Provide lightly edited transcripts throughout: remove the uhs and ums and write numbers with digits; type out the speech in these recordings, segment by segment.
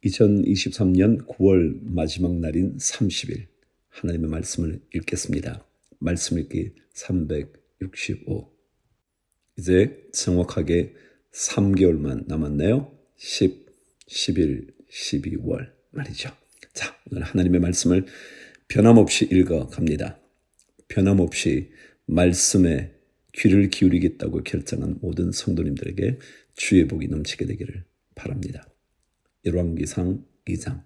2023년 9월 마지막 날인 30일 하나님의 말씀을 읽겠습니다. 말씀 읽기 365. 이제 정확하게 3개월만 남았네요. 10, 11, 12월 말이죠. 자, 오늘 하나님의 말씀을 변함없이 읽어갑니다. 변함없이 말씀에 귀를 기울이겠다고 결정한 모든 성도님들에게 주의 복이 넘치게 되기를 바랍니다. 열왕기상 2장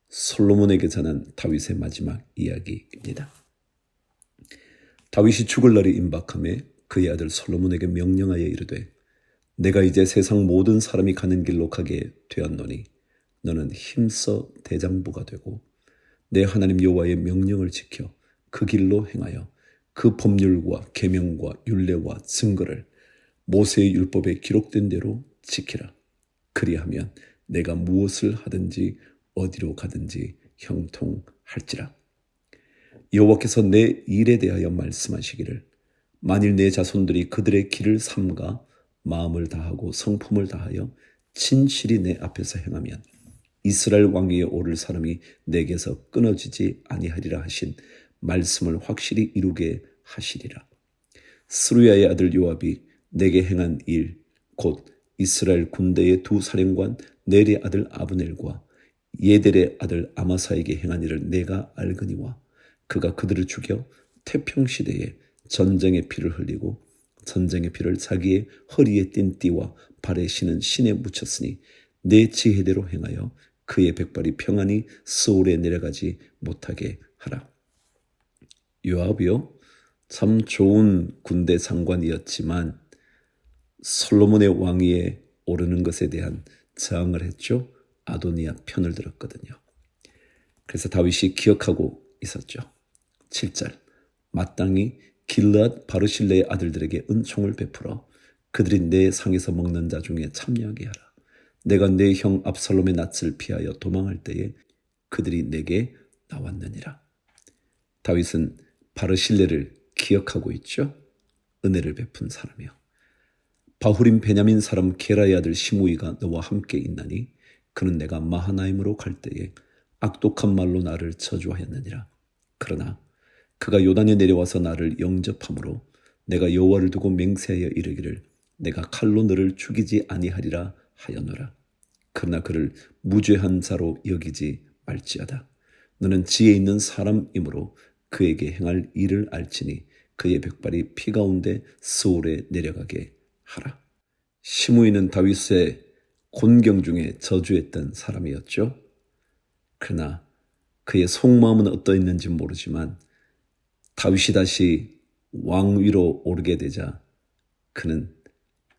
솔로몬에게 전한 다윗의 마지막 이야기입니다. 다윗이 죽을 날이 임박함에 그의 아들 솔로몬에게 명령하여 이르되 내가 이제 세상 모든 사람이 가는 길로 가게 되었노니 너는 힘써 대장부가 되고 내 하나님 여호와의 명령을 지켜 그 길로 행하여 그 법률과 계명과 율례와 증거를 모세의 율법에 기록된 대로 지키라. 그리하면 내가 무엇을 하든지 어디로 가든지 형통할지라. 여호와께서 내 일에 대하여 말씀하시기를 만일 내 자손들이 그들의 길을 삼가 마음을 다하고 성품을 다하여 진실이 내 앞에서 행하면 이스라엘 왕위에 오를 사람이 내게서 끊어지지 아니하리라 하신 말씀을 확실히 이루게 하시리라. 스루야의 아들 요압이 내게 행한 일 곧 이스라엘 군대의 두 사령관 넬의 아들 아브넬과 예델의 아들 아마사에게 행한 일을 내가 알거니와 그가 그들을 죽여 태평시대에 전쟁의 피를 흘리고 전쟁의 피를 자기의 허리에 띤 띠와 발에 신은 신에 묻혔으니 내 지혜대로 행하여 그의 백발이 평안히 스올에 내려가지 못하게 하라. 요압이요, 참 좋은 군대 장관이었지만 솔로몬의 왕위에 오르는 것에 대한 저항을 했죠. 아도니아 편을 들었거든요. 그래서 다윗이 기억하고 있었죠. 7절 마땅히 길르앗 바르실레의 아들들에게 은총을 베풀어 그들이 내 상에서 먹는 자 중에 참여하게 하라. 내가 내 형 압살롬의 낯을 피하여 도망할 때에 그들이 내게 나왔느니라. 다윗은 바르실레를 기억하고 있죠. 은혜를 베푼 사람이요. 바후림 베냐민 사람 게라의 아들 시므이가 너와 함께 있나니 그는 내가 마하나임으로 갈 때에 악독한 말로 나를 저주하였느니라. 그러나 그가 요단에 내려와서 나를 영접함으로 내가 여호와를 두고 맹세하여 이르기를 내가 칼로 너를 죽이지 아니하리라 하였노라. 그러나 그를 무죄한 자로 여기지 말지어다. 너는 지혜 있는 사람이므로 그에게 행할 일을 알지니 그의 백발이 피 가운데 스올에 내려가게 하라. 시므이는 다윗의 곤경 중에 저주했던 사람이었죠. 그러나 그의 속마음은 어떠했는지 모르지만 다윗이 다시 왕위로 오르게 되자 그는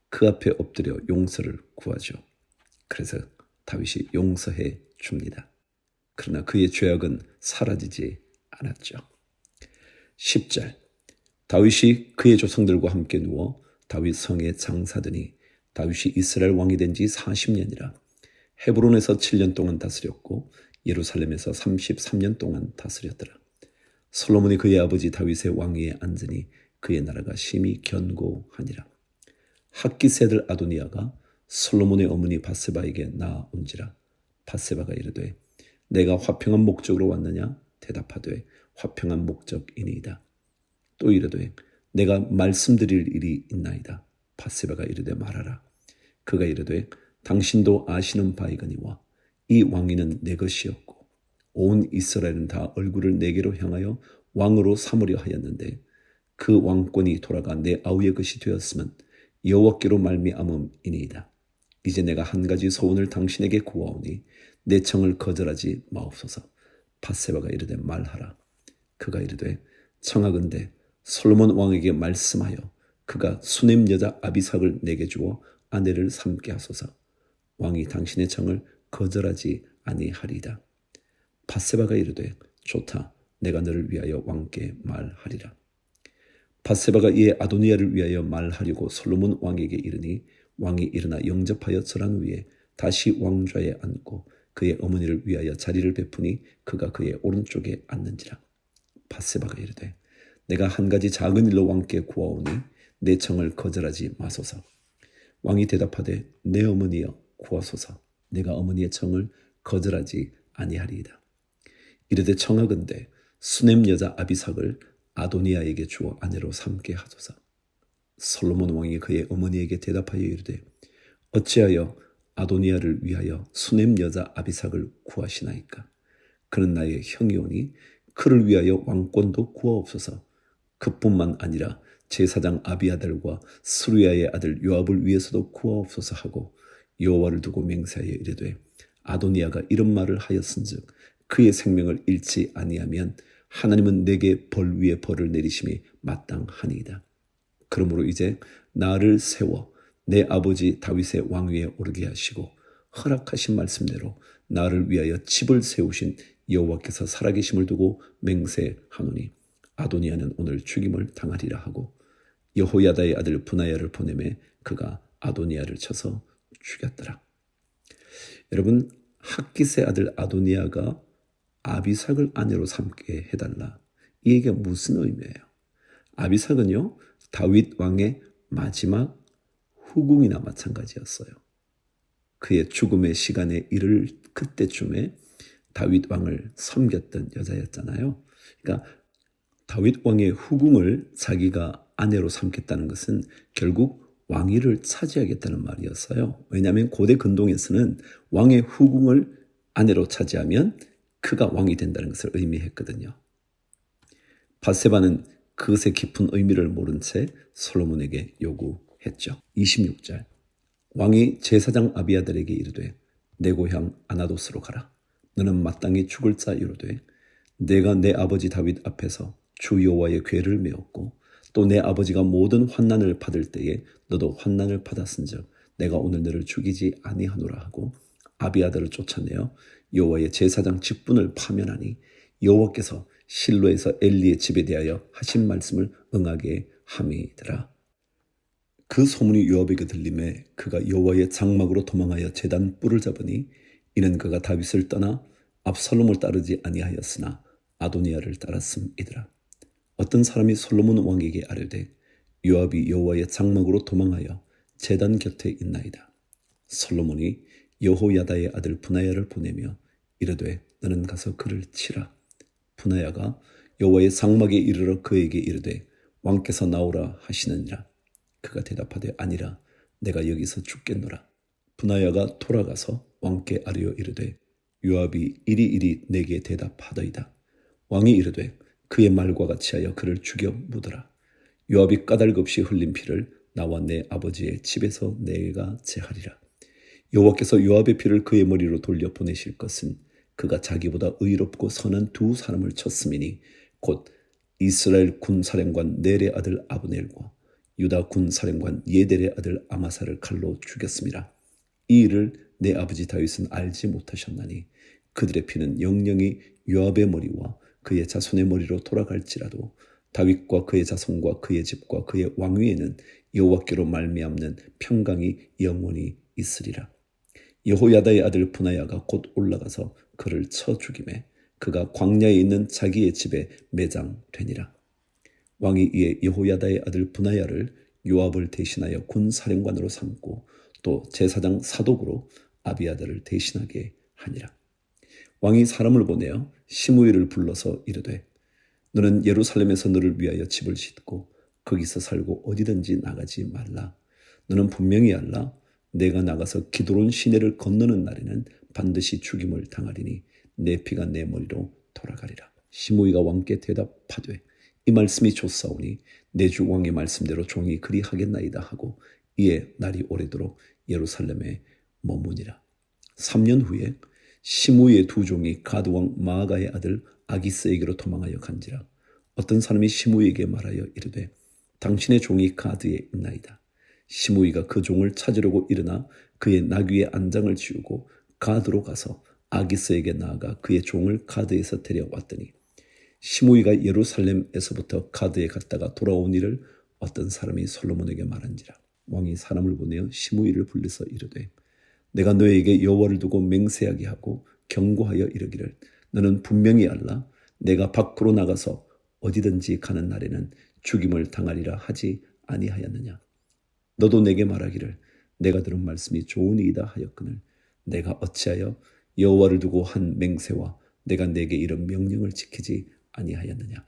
그 앞에 엎드려 용서를 구하죠. 그래서 다윗이 용서해 줍니다. 그러나 그의 죄악은 사라지지 않았죠. 10절 다윗이 그의 조상들과 함께 누워 다윗 성에 장사되니 다윗이 이스라엘 왕이 된 지 40년이라. 헤브론에서 7년 동안 다스렸고 예루살렘에서 33년 동안 다스렸더라. 솔로몬이 그의 아버지 다윗의 왕위에 앉으니 그의 나라가 심히 견고하니라. 학기새들 아도니아가 솔로몬의 어머니 바세바에게 나아온지라. 바세바가 이르되 내가 화평한 목적으로 왔느냐? 대답하되 화평한 목적이니이다. 또 이르되 내가 말씀드릴 일이 있나이다. 바세바가 이르되 말하라. 그가 이르되 당신도 아시는 바이거니와 이 왕위는 내 것이었고 온 이스라엘은 다 얼굴을 내게로 향하여 왕으로 삼으려 하였는데 그 왕권이 돌아가 내 아우의 것이 되었으면 여호와께로 말미암음이니이다. 이제 내가 한 가지 소원을 당신에게 구하오니 내 청을 거절하지 마옵소서. 바세바가 이르되 말하라. 그가 이르되 청하건대 솔로몬 왕에게 말씀하여 그가 수넴 여자 아비삭을 내게 주어 아내를 삼게 하소서. 왕이 당신의 청을 거절하지 아니하리이다. 바세바가 이르되 좋다. 내가 너를 위하여 왕께 말하리라. 바세바가 이에 아도니아를 위하여 말하려고 솔로몬 왕에게 이르니 왕이 일어나 영접하여 절한 후에 다시 왕좌에 앉고 그의 어머니를 위하여 자리를 베푸니 그가 그의 오른쪽에 앉는지라. 바세바가 이르되 내가 한 가지 작은 일로 왕께 구하오니 내 청을 거절하지 마소서. 왕이 대답하되 내 어머니여 구하소서. 내가 어머니의 청을 거절하지 아니하리이다. 이르되 청하건대 수넴 여자 아비삭을 아도니아에게 주어 아내로 삼게 하소서. 솔로몬 왕이 그의 어머니에게 대답하여 이르되 어찌하여 아도니아를 위하여 수넴 여자 아비삭을 구하시나이까? 그는 나의 형이오니 그를 위하여 왕권도 구하옵소서. 그뿐만 아니라 제사장 아비아달과 스루야의 아들 요압을 위해서도 구하옵소서 하고 여호와를 두고 맹세하여 이르되 아도니아가 이런 말을 하였은즉 그의 생명을 잃지 아니하면 하나님은 내게 벌 위에 벌을 내리심이 마땅하니이다. 그러므로 이제 나를 세워 내 아버지 다윗의 왕위에 오르게 하시고 허락하신 말씀대로 나를 위하여 집을 세우신 여호와께서 살아계심을 두고 맹세하노니 아도니아는 오늘 죽임을 당하리라 하고 여호야다의 아들 브나야를 보내매 그가 아도니아를 쳐서 죽였더라. 여러분, 학깃의 아들 아도니아가 아비삭을 아내로 삼게 해달라. 이 얘기가 무슨 의미예요? 아비삭은요, 다윗 왕의 마지막 후궁이나 마찬가지였어요. 그의 죽음의 시간에 이를 그때쯤에 다윗 왕을 섬겼던 여자였잖아요. 그러니까 다윗 왕의 후궁을 자기가 아내로 삼겠다는 것은 결국 왕위를 차지하겠다는 말이었어요. 왜냐하면 고대 근동에서는 왕의 후궁을 아내로 차지하면 그가 왕이 된다는 것을 의미했거든요. 밧세바는 그것의 깊은 의미를 모른 채 솔로몬에게 요구했죠. 26절 왕이 제사장 아비아달에게 이르되 내 고향 아나도스로 가라. 너는 마땅히 죽을 자이로되 내가 내 아버지 다윗 앞에서 주 여호와의 궤를 메었고 또 내 아버지가 모든 환난을 받을 때에 너도 환난을 받았은즉 내가 오늘 너를 죽이지 아니하노라 하고 아비아달을 쫓아내어 여호와의 제사장 직분을 파면하니 여호와께서 실로에서 엘리의 집에 대하여 하신 말씀을 응하게 함이더라. 그 소문이 요압에게 들림에 그가 여호와의 장막으로 도망하여 제단 뿔을 잡으니 이는 그가 다윗을 떠나 압살롬을 따르지 아니하였으나 아도니아를 따랐음이더라. 어떤 사람이 솔로몬 왕에게 아뢰되 요압이 여호와의 장막으로 도망하여 제단 곁에 있나이다. 솔로몬이 여호야다의 아들 브나야를 보내며 이르되 너는 가서 그를 치라. 브나야가 여호와의 장막에 이르러 그에게 이르되 왕께서 나오라 하시느니라. 그가 대답하되 아니라 내가 여기서 죽겠노라. 브나야가 돌아가서 왕께 아뢰어 이르되 요압이 이리이리 내게 대답하더이다. 왕이 이르되 그의 말과 같이 하여 그를 죽여 묻어라. 요압이 까닭없이 흘린 피를 나와 내 아버지의 집에서 내가 제하리라. 여호와께서 요압의 피를 그의 머리로 돌려 보내실 것은 그가 자기보다 의롭고 선한 두 사람을 쳤음이니 곧 이스라엘 군사령관 넬의 아들 아브넬과 유다 군사령관 예델의 아들 아마사를 칼로 죽였습니다. 이 일을 내 아버지 다윗은 알지 못하셨나니 그들의 피는 영영이 요압의 머리와 그의 자손의 머리로 돌아갈지라도 다윗과 그의 자손과 그의 집과 그의 왕위에는 여호와께로 말미암는 평강이 영원히 있으리라. 여호야다의 아들 브나야가 곧 올라가서 그를 쳐 죽이매 그가 광야에 있는 자기의 집에 매장되니라. 왕이 이에 여호야다의 아들 브나야를 요압을 대신하여 군사령관으로 삼고 또 제사장 사독으로 아비아달을 대신하게 하니라. 왕이 사람을 보내어 시므이를 불러서 이르되 너는 예루살렘에서 너를 위하여 집을 짓고 거기서 살고 어디든지 나가지 말라. 너는 분명히 알라. 내가 나가서 기드론 시내를 건너는 날에는 반드시 죽임을 당하리니 내 피가 내 머리로 돌아가리라. 시므이가 왕께 대답하되 이 말씀이 좋사오니 내 주 왕의 말씀대로 종이 그리하겠나이다 하고 이에 날이 오래도록 예루살렘에 머무니라. 3년 후에 시므이의 두 종이 가드 왕 마아가의 아들 아기스에게로 도망하여 간지라. 어떤 사람이 시므이에게 말하여 이르되 당신의 종이 가드에 있나이다. 시므이가 그 종을 찾으려고 일어나 그의 나귀의 안장을 지우고 가드로 가서 아기스에게 나아가 그의 종을 가드에서 데려왔더니 시므이가 예루살렘에서부터 가드에 갔다가 돌아온 일을 어떤 사람이 솔로몬에게 말한지라. 왕이 사람을 보내어 시므이를 불러서 이르되 내가 너에게 여호와를 두고 맹세하게 하고 경고하여 이르기를 너는 분명히 알라. 내가 밖으로 나가서 어디든지 가는 날에는 죽임을 당하리라 하지 아니하였느냐. 너도 내게 말하기를 내가 들은 말씀이 좋으니이다 하였거늘 내가 어찌하여 여호와를 두고 한 맹세와 내가 내게 이런 명령을 지키지 아니하였느냐.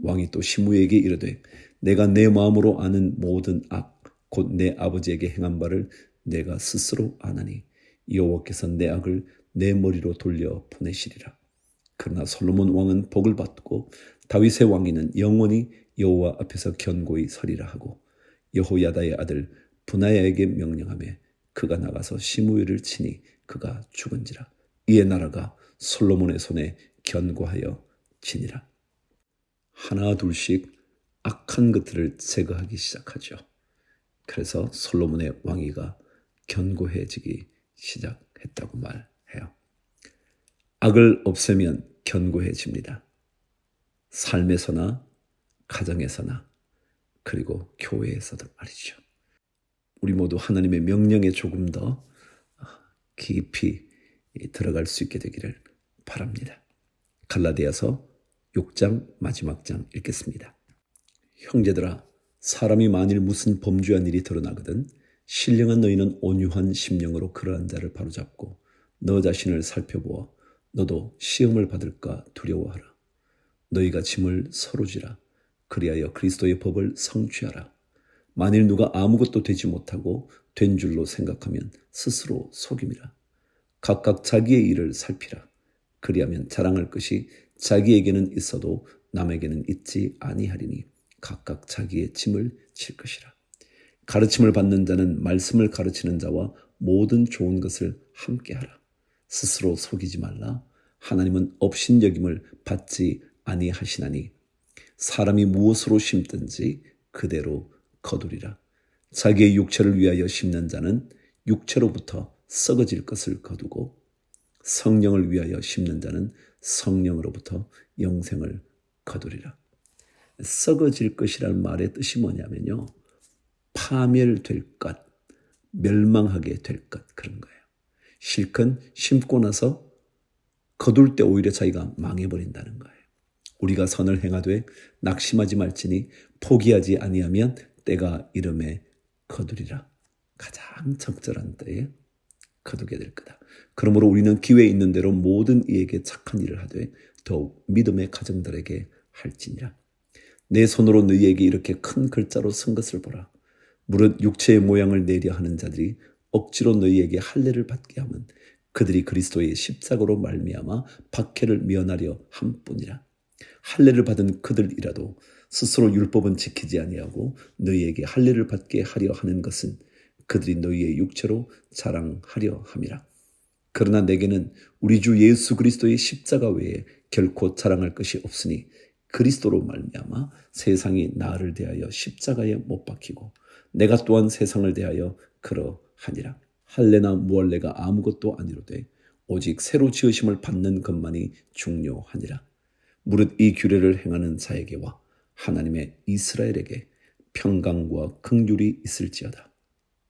왕이 또 시므에게 이르되 내가 내 마음으로 아는 모든 악 곧 내 아버지에게 행한 바를 내가 스스로 아나니 여호와께서 내 악을 내 머리로 돌려 보내시리라. 그러나 솔로몬 왕은 복을 받고 다윗의 왕위는 영원히 여호와 앞에서 견고히 서리라 하고 여호야다의 아들 분하야에게 명령하며 그가 나가서 시므이를 치니 그가 죽은지라. 이에 나라가 솔로몬의 손에 견고하여 지니라. 하나 둘씩 악한 것들을 제거하기 시작하죠. 그래서 솔로몬의 왕위가 견고해지기 시작했다고 말해요. 악을 없애면 견고해집니다. 삶에서나 가정에서나 그리고 교회에서도 말이죠. 우리 모두 하나님의 명령에 조금 더 깊이 들어갈 수 있게 되기를 바랍니다. 갈라디아서 6장 마지막 장 읽겠습니다. 형제들아, 사람이 만일 무슨 범죄한 일이 드러나거든 신령한 너희는 온유한 심령으로 그러한 자를 바로잡고 너 자신을 살펴보아 너도 시험을 받을까 두려워하라. 너희가 짐을 서로 지라. 그리하여 그리스도의 법을 성취하라. 만일 누가 아무것도 되지 못하고 된 줄로 생각하면 스스로 속임이라. 각각 자기의 일을 살피라. 그리하면 자랑할 것이 자기에게는 있어도 남에게는 있지 아니하리니 각각 자기의 짐을 질 것이라. 가르침을 받는 자는 말씀을 가르치는 자와 모든 좋은 것을 함께하라. 스스로 속이지 말라. 하나님은 업신여김을 받지 아니하시나니 사람이 무엇으로 심든지 그대로 거두리라. 자기의 육체를 위하여 심는 자는 육체로부터 썩어질 것을 거두고 성령을 위하여 심는 자는 성령으로부터 영생을 거두리라. 썩어질 것이라는 말의 뜻이 뭐냐면요. 파멸될 것, 멸망하게 될 것, 그런 거예요. 실컷 심고 나서 거둘 때 오히려 자기가 망해버린다는 거예요. 우리가 선을 행하되 낙심하지 말지니 포기하지 아니하면 때가 이름에 거두리라. 가장 적절한 때에 거두게 될 거다. 그러므로 우리는 기회 있는 대로 모든 이에게 착한 일을 하되 더욱 믿음의 가정들에게 할지니라. 내 손으로 너희에게 이렇게 큰 글자로 쓴 것을 보라. 무릇 육체의 모양을 내려 하는 자들이 억지로 너희에게 할례를 받게 하면 그들이 그리스도의 십자가로 말미암아 박해를 면하려 함뿐이라. 할례를 받은 그들이라도 스스로 율법은 지키지 아니하고 너희에게 할례를 받게 하려 하는 것은 그들이 너희의 육체로 자랑하려 함이라. 그러나 내게는 우리 주 예수 그리스도의 십자가 외에 결코 자랑할 것이 없으니 그리스도로 말미암아 세상이 나를 대하여 십자가에 못 박히고 내가 또한 세상을 대하여 그러하니라. 할례나 무할례가 아무것도 아니로되 오직 새로 지으심을 받는 것만이 중요하니라. 무릇 이 규례를 행하는 자에게와 하나님의 이스라엘에게 평강과 긍휼이 있을지어다.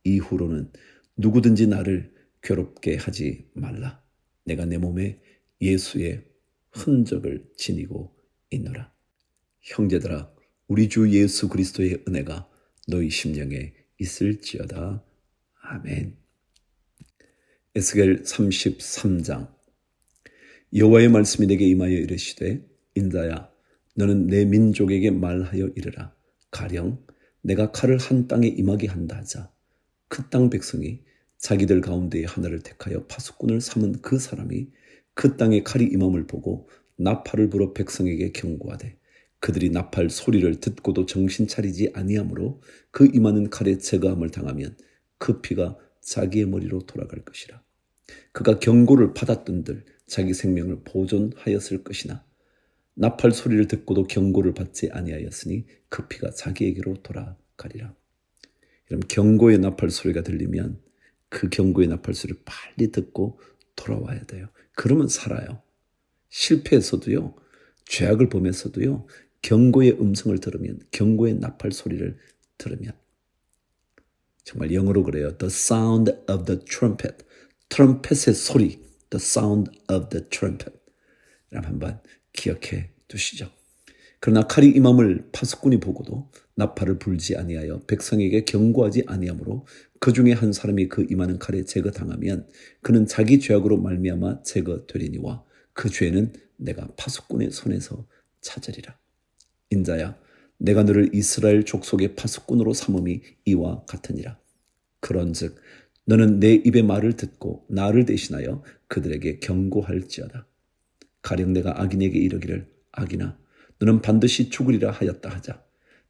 이후로는 누구든지 나를 괴롭게 하지 말라. 내가 내 몸에 예수의 흔적을 지니고 있노라. 형제들아, 우리 주 예수 그리스도의 은혜가 너희 심령에 있을지어다. 아멘. 에스겔 33장. 여호와의 말씀이 내게 임하여 이르시되 인자야, 너는 내 민족에게 말하여 이르라. 가령 내가 칼을 한 땅에 임하게 한다 하자. 그 땅 백성이 자기들 가운데에 하나를 택하여 파수꾼을 삼은 그 사람이 그 땅에 칼이 임함을 보고 나팔을 불어 백성에게 경고하되 그들이 나팔 소리를 듣고도 정신 차리지 아니하므로 그 임하는 칼에 제거함을 당하면 그 피가 자기의 머리로 돌아갈 것이라. 그가 경고를 받았던들 자기 생명을 보존하였을 것이나 나팔 소리를 듣고도 경고를 받지 아니하였으니 그 피가 자기에게로 돌아가리라. 그럼 경고의 나팔 소리가 들리면 그 경고의 나팔 소리를 빨리 듣고 돌아와야 돼요. 그러면 살아요. 실패해서도요, 죄악을 범해서도요, 경고의 음성을 들으면, 경고의 나팔 소리를 들으면, 정말 영어로 그래요. The sound of the trumpet. 트럼펫의 소리. The sound of the trumpet. 한번 기억해 두시죠. 그러나 칼이 임함을 파수꾼이 보고도 나팔을 불지 아니하여 백성에게 경고하지 아니하므로 그 중에 한 사람이 그 임하는 칼에 제거당하면 그는 자기 죄악으로 말미암아 제거되리니와 그 죄는 내가 파수꾼의 손에서 찾으리라. 인자야, 내가 너를 이스라엘 족속의 파수꾼으로 삼음이 이와 같으니라. 그런즉 너는 내 입의 말을 듣고 나를 대신하여 그들에게 경고할지어다. 가령 내가 악인에게 이르기를 악인아 너는 반드시 죽으리라 하였다 하자.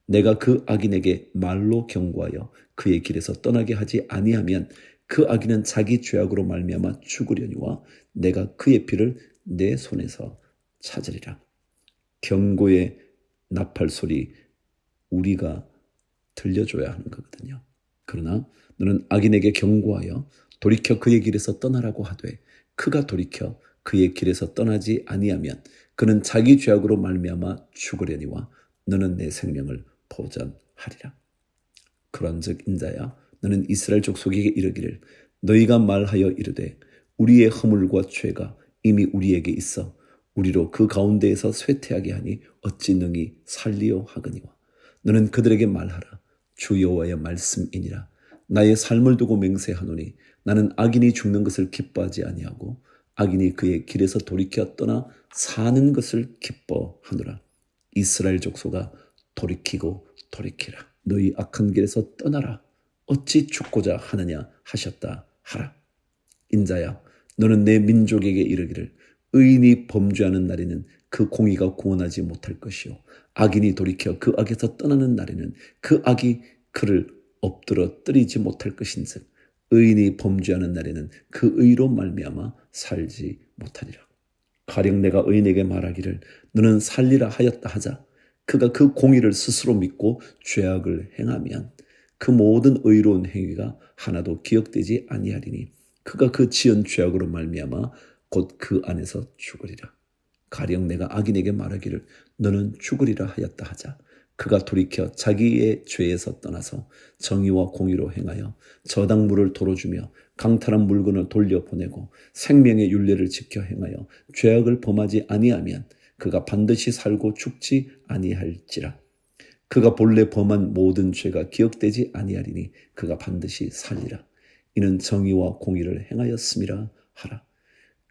내가 그 악인에게 말로 경고하여 그의 길에서 떠나게 하지 아니하면 그 악인은 자기 죄악으로 말미암아 죽으려니와 내가 그의 피를 내 손에서 찾으리라. 경고의 나팔 소리 우리가 들려줘야 하는 거거든요. 그러나 너는 악인에게 경고하여 돌이켜 그의 길에서 떠나라고 하되 그가 돌이켜 그의 길에서 떠나지 아니하면 그는 자기 죄악으로 말미암아 죽으려니와 너는 내 생명을 보전하리라. 그런즉 인자야 너는 이스라엘 족속에게 이르기를 너희가 말하여 이르되 우리의 허물과 죄가 이미 우리에게 있어 우리로 그 가운데에서 쇠퇴하게 하니 어찌 능히 살리요 하거니와 너는 그들에게 말하라. 주 여호와의 말씀이니라. 나의 삶을 두고 맹세하노니 나는 악인이 죽는 것을 기뻐하지 아니하고 악인이 그의 길에서 돌이켜 떠나 사는 것을 기뻐하노라. 이스라엘 족속아 돌이키고 돌이키라. 너희 악한 길에서 떠나라. 어찌 죽고자 하느냐 하셨다 하라. 인자야 너는 내 민족에게 이르기를 의인이 범죄하는 날에는 그 공의가 구원하지 못할 것이요 악인이 돌이켜 그 악에서 떠나는 날에는 그 악이 그를 엎드러뜨리지 못할 것인즉 의인이 범죄하는 날에는 그 의로 말미암아 살지 못하리라. 가령 내가 의인에게 말하기를 너는 살리라 하였다 하자. 그가 그 공의를 스스로 믿고 죄악을 행하면 그 모든 의로운 행위가 하나도 기억되지 아니하리니 그가 그 지은 죄악으로 말미암아 곧 그 안에서 죽으리라. 가령 내가 악인에게 말하기를 너는 죽으리라 하였다 하자. 그가 돌이켜 자기의 죄에서 떠나서 정의와 공의로 행하여 저당물을 도로 주며 강탈한 물건을 돌려보내고 생명의 율례를 지켜 행하여 죄악을 범하지 아니하면 그가 반드시 살고 죽지 아니할지라. 그가 본래 범한 모든 죄가 기억되지 아니하리니 그가 반드시 살리라. 이는 정의와 공의를 행하였음이라 하라.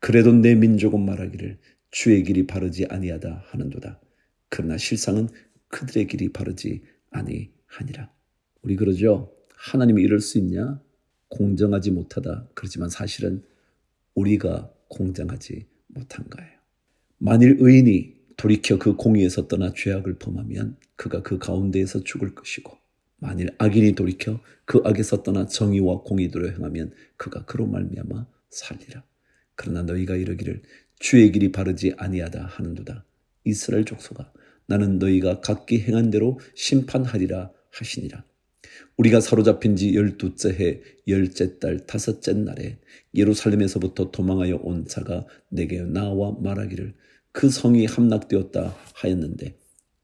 그래도 내 민족은 말하기를 주의 길이 바르지 아니하다 하는도다. 그러나 실상은 그들의 길이 바르지 아니하니라. 우리 그러죠? 하나님이 이럴 수 있냐? 공정하지 못하다. 그렇지만 사실은 우리가 공정하지 못한 거예요. 만일 의인이 돌이켜 그 공의에서 떠나 죄악을 범하면 그가 그 가운데에서 죽을 것이고 만일 악인이 돌이켜 그 악에서 떠나 정의와 공의대로 행하면 그가 그로 말미암아 살리라. 그러나 너희가 이르기를 주의 길이 바르지 아니하다 하는도다. 이스라엘 족속아 나는 너희가 각기 행한 대로 심판하리라 하시니라. 우리가 사로잡힌 지 12째 해 10째 달 5째 날에 예루살렘에서부터 도망하여 온 자가 내게 나와 말하기를 그 성이 함락되었다 하였는데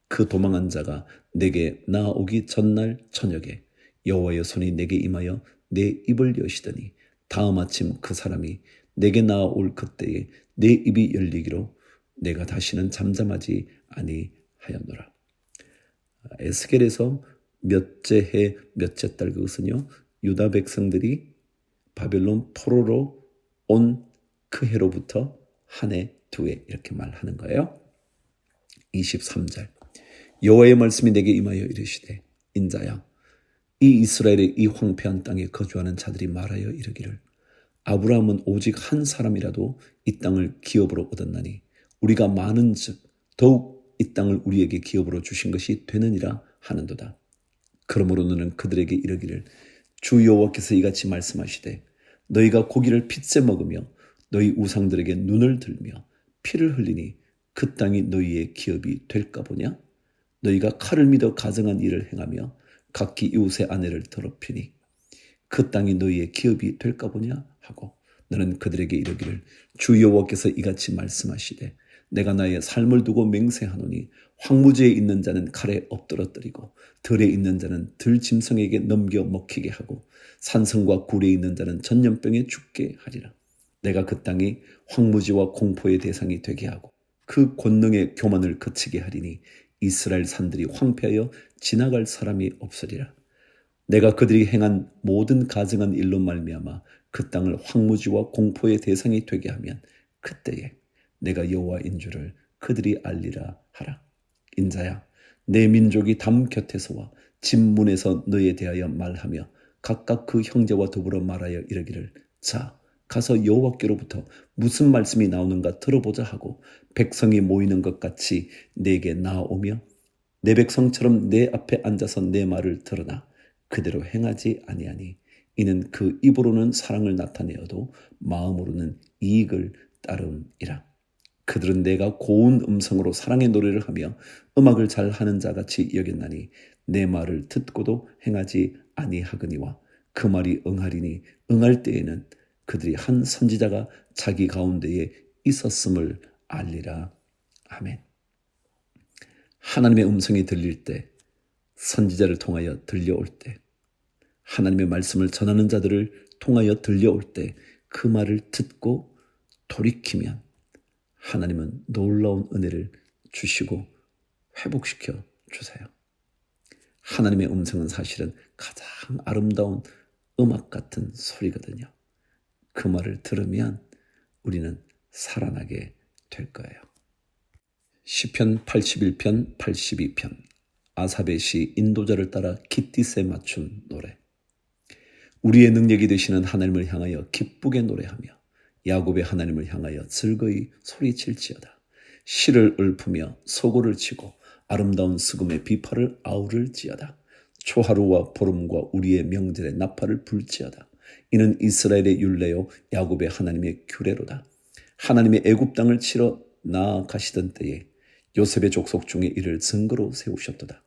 그 도망한 자가 내게 나오기 전날 저녁에 여호와의 손이 내게 임하여 내 입을 여시더니 다음 아침 그 사람이 내게 나올 그때에 내 입이 열리기로 내가 다시는 잠잠하지 아니하였노라. 에스겔에서 몇째 해 몇째 달 그것은요 유다 백성들이 바벨론 포로로 온 그 해로부터 한 해 두 해 이렇게 말하는 거예요. 23절 여호와의 말씀이 내게 임하여 이르시되 인자야 이 이스라엘의 이 황폐한 땅에 거주하는 자들이 말하여 이르기를 아브라함은 오직 한 사람이라도 이 땅을 기업으로 얻었나니 우리가 많은즉 더욱 이 땅을 우리에게 기업으로 주신 것이 되느니라 하는도다. 그러므로 너는 그들에게 이르기를 주 여호와께서 이같이 말씀하시되 너희가 고기를 핏째 먹으며 너희 우상들에게 눈을 들며 피를 흘리니 그 땅이 너희의 기업이 될까 보냐? 너희가 칼을 믿어 가증한 일을 행하며 각기 이웃의 아내를 더럽히니 그 땅이 너희의 기업이 될까 보냐 하고 너는 그들에게 이르기를 주 여호와께서 이같이 말씀하시되 내가 나의 삶을 두고 맹세하노니 황무지에 있는 자는 칼에 엎드러뜨리고 들에 있는 자는 들짐승에게 넘겨 먹히게 하고 산성과 굴에 있는 자는 전염병에 죽게 하리라. 내가 그 땅이 황무지와 공포의 대상이 되게 하고 그 권능의 교만을 그치게 하리니 이스라엘 산들이 황폐하여 지나갈 사람이 없으리라. 내가 그들이 행한 모든 가증한 일로 말미암아 그 땅을 황무지와 공포의 대상이 되게 하면 그때에 내가 여호와인 줄을 그들이 알리라 하라. 인자야, 내 민족이 담 곁에서와 집문에서 너에 대하여 말하며 각각 그 형제와 더불어 말하여 이르기를, 자, 가서 여호와께로부터 무슨 말씀이 나오는가 들어보자 하고 백성이 모이는 것 같이 내게 나오며 내 백성처럼 내 앞에 앉아서 내 말을 들으나 그대로 행하지 아니하니 이는 그 입으로는 사랑을 나타내어도 마음으로는 이익을 따름이라. 그들은 내가 고운 음성으로 사랑의 노래를 하며 음악을 잘 하는 자같이 여겼나니 내 말을 듣고도 행하지 아니하거니와 그 말이 응하리니 응할 때에는 그들이 한 선지자가 자기 가운데에 있었음을 알리라. 아멘. 하나님의 음성이 들릴 때, 선지자를 통하여 들려올 때, 하나님의 말씀을 전하는 자들을 통하여 들려올 때 그 말을 듣고 돌이키면 하나님은 놀라운 은혜를 주시고 회복시켜 주세요. 하나님의 음성은 사실은 가장 아름다운 음악 같은 소리거든요. 그 말을 들으면 우리는 살아나게 될 거예요. 시편 81편 82편 아삽의 시 인도자를 따라 깃딧에 맞춘 노래. 우리의 능력이 되시는 하나님을 향하여 기쁘게 노래하며 야곱의 하나님을 향하여 즐거이 소리칠지어다. 시를 읊으며 소고를 치고 아름다운 스금의 비파를 아우를지어다. 초하루와 보름과 우리의 명절에 나팔을 불지어다. 이는 이스라엘의 율례요 야곱의 하나님의 규례로다. 하나님의 애굽 땅을 치러 나아가시던 때에 요셉의 족속 중에 이를 증거로 세우셨도다.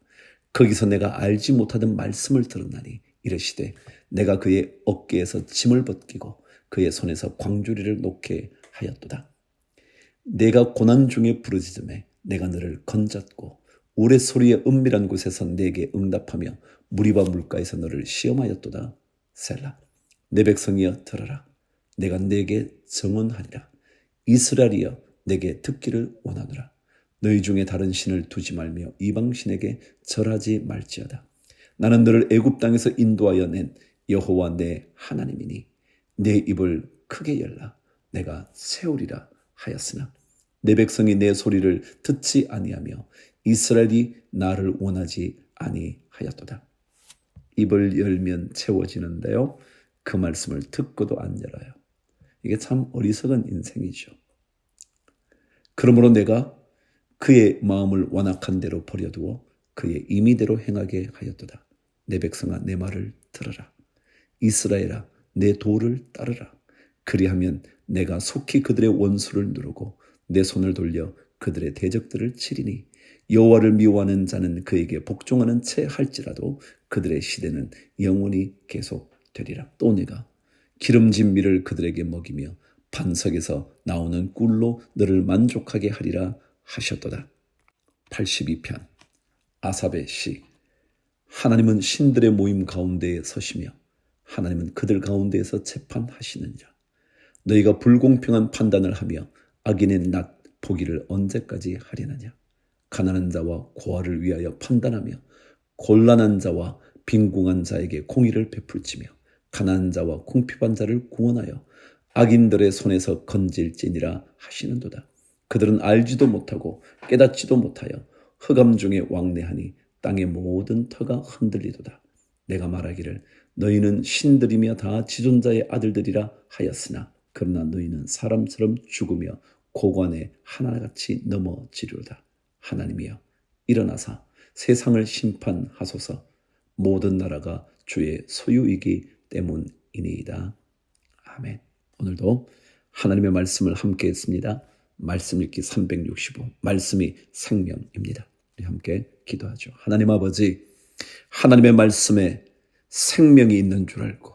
거기서 내가 알지 못하던 말씀을 들었나니 이르시되 내가 그의 어깨에서 짐을 벗기고 그의 손에서 광주리를 놓게 하였도다. 내가 고난 중에 부르짖음에 내가 너를 건졌고 우레소리의 은밀한 곳에서 내게 응답하며 무리바 물가에서 너를 시험하였도다. 셀라. 내 백성이여 들어라. 내가 내게 증언하리라. 이스라엘이여 내게 듣기를 원하노라. 너희 중에 다른 신을 두지 말며 이방신에게 절하지 말지어다. 나는 너를 애굽 땅에서 인도하여 낸 여호와 내 하나님이니 내 입을 크게 열라 내가 세우리라 하였으나 내 백성이 내 소리를 듣지 아니하며 이스라엘이 나를 원하지 아니하였도다. 입을 열면 채워지는데요, 그 말씀을 듣고도 안 열어요. 이게 참 어리석은 인생이죠. 그러므로 내가 그의 마음을 완악한 대로 버려두어 그의 임의대로 행하게 하였도다. 내 백성아 내 말을 들으라. 이스라엘아 내 도를 따르라. 그리하면 내가 속히 그들의 원수를 누르고 내 손을 돌려 그들의 대적들을 치리니 여호와를 미워하는 자는 그에게 복종하는 채 할지라도 그들의 시대는 영원히 계속되리라. 또 내가 기름진 밀을 그들에게 먹이며 반석에서 나오는 꿀로 너를 만족하게 하리라 하셨도다. 82편 아삽의 시. 하나님은 신들의 모임 가운데에 서시며 하나님은 그들 가운데에서 재판하시느니라. 너희가 불공평한 판단을 하며 악인의 낫 보기를 언제까지 하려느냐. 가난한 자와 고아를 위하여 판단하며 곤란한 자와 빈궁한 자에게 공의를 베풀지며 가난한 자와 궁핍한 자를 구원하여 악인들의 손에서 건질지니라 하시는도다. 그들은 알지도 못하고 깨닫지도 못하여 흑암 중에 왕래하니 땅의 모든 터가 흔들리도다. 내가 말하기를 너희는 신들이며 다 지존자의 아들들이라 하였으나 그러나 너희는 사람처럼 죽으며 고관에 하나같이 넘어지리로다. 하나님이여 일어나사 세상을 심판하소서. 모든 나라가 주의 소유이기 때문이니이다. 아멘. 오늘도 하나님의 말씀을 함께 했습니다. 말씀 읽기 365 말씀이 생명입니다. 우리 함께 기도하죠. 하나님 아버지, 하나님의 말씀에 생명이 있는 줄 알고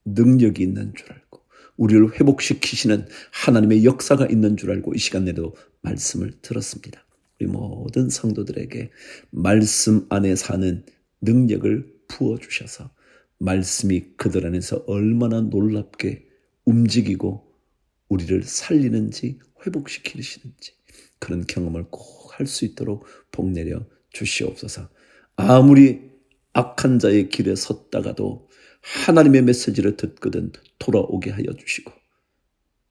능력이 있는 줄 알고 우리를 회복시키시는 하나님의 역사가 있는 줄 알고 이 시간 내도 말씀을 들었습니다. 우리 모든 성도들에게 말씀 안에 사는 능력을 부어주셔서 말씀이 그들 안에서 얼마나 놀랍게 움직이고 우리를 살리는지 회복시키시는지 그런 경험을 꼭 할 수 있도록 복 내려 주시옵소서. 아무리 악한 자의 길에 섰다가도 하나님의 메시지를 듣거든 돌아오게 하여 주시고,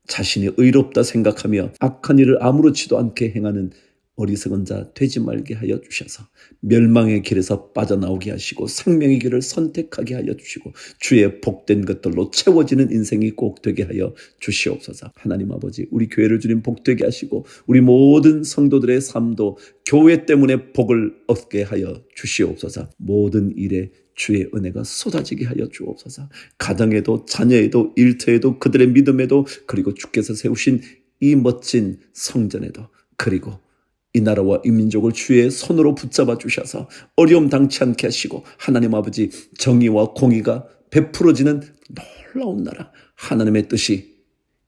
자신이 의롭다 생각하며 악한 일을 아무렇지도 않게 행하는 어리석은 자 되지 말게 하여 주셔서 멸망의 길에서 빠져나오게 하시고 생명의 길을 선택하게 하여 주시고 주의 복된 것들로 채워지는 인생이 꼭 되게 하여 주시옵소서. 하나님 아버지, 우리 교회를 주님 복되게 하시고 우리 모든 성도들의 삶도 교회 때문에 복을 얻게 하여 주시옵소서. 모든 일에 주의 은혜가 쏟아지게 하여 주옵소서. 가정에도 자녀에도 일터에도 그들의 믿음에도, 그리고 주께서 세우신 이 멋진 성전에도, 그리고 이 나라와 이 민족을 주의 손으로 붙잡아 주셔서 어려움 당치 않게 하시고 하나님 아버지, 정의와 공의가 베풀어지는 놀라운 나라, 하나님의 뜻이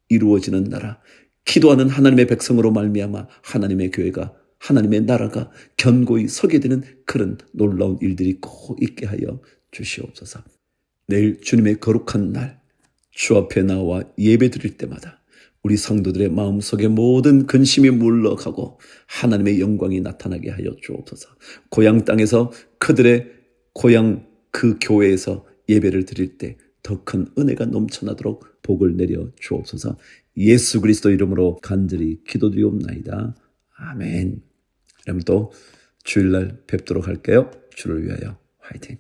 이루어지는 나라, 기도하는 하나님의 백성으로 말미암아 하나님의 교회가, 하나님의 나라가 견고히 서게 되는 그런 놀라운 일들이 꼭 있게 하여 주시옵소서. 내일 주님의 거룩한 날 주 앞에 나와 예배 드릴 때마다 우리 성도들의 마음속에 모든 근심이 물러가고 하나님의 영광이 나타나게 하여 주옵소서. 고향 땅에서 그들의 고향 그 교회에서 예배를 드릴 때 더 큰 은혜가 넘쳐나도록 복을 내려 주옵소서. 예수 그리스도 이름으로 간절히 기도드리옵나이다. 아멘. 그럼 또 주일날 뵙도록 할게요. 주를 위하여 화이팅.